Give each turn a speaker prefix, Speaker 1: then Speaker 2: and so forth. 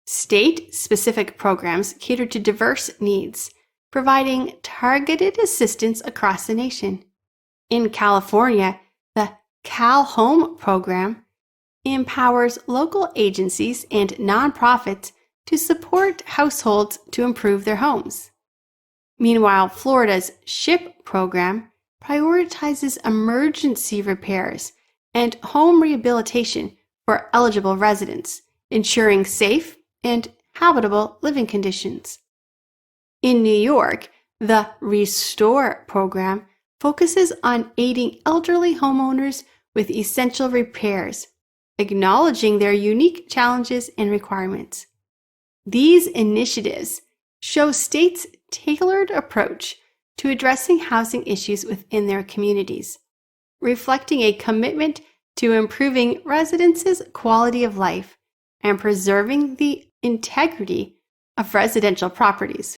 Speaker 1: State-specific programs cater to diverse needs, providing targeted assistance across the nation. In California, the Cal Home program empowers local agencies and nonprofits to support households to improve their homes. Meanwhile, Florida's SHIP program prioritizes emergency repairs and home rehabilitation for eligible residents, ensuring safe and habitable living conditions. In New York, the Restore program focuses on aiding elderly homeowners with essential repairs, acknowledging their unique challenges and requirements. These initiatives show states' tailored approach to addressing housing issues within their communities, reflecting a commitment to improving residents' quality of life and preserving the integrity of residential properties.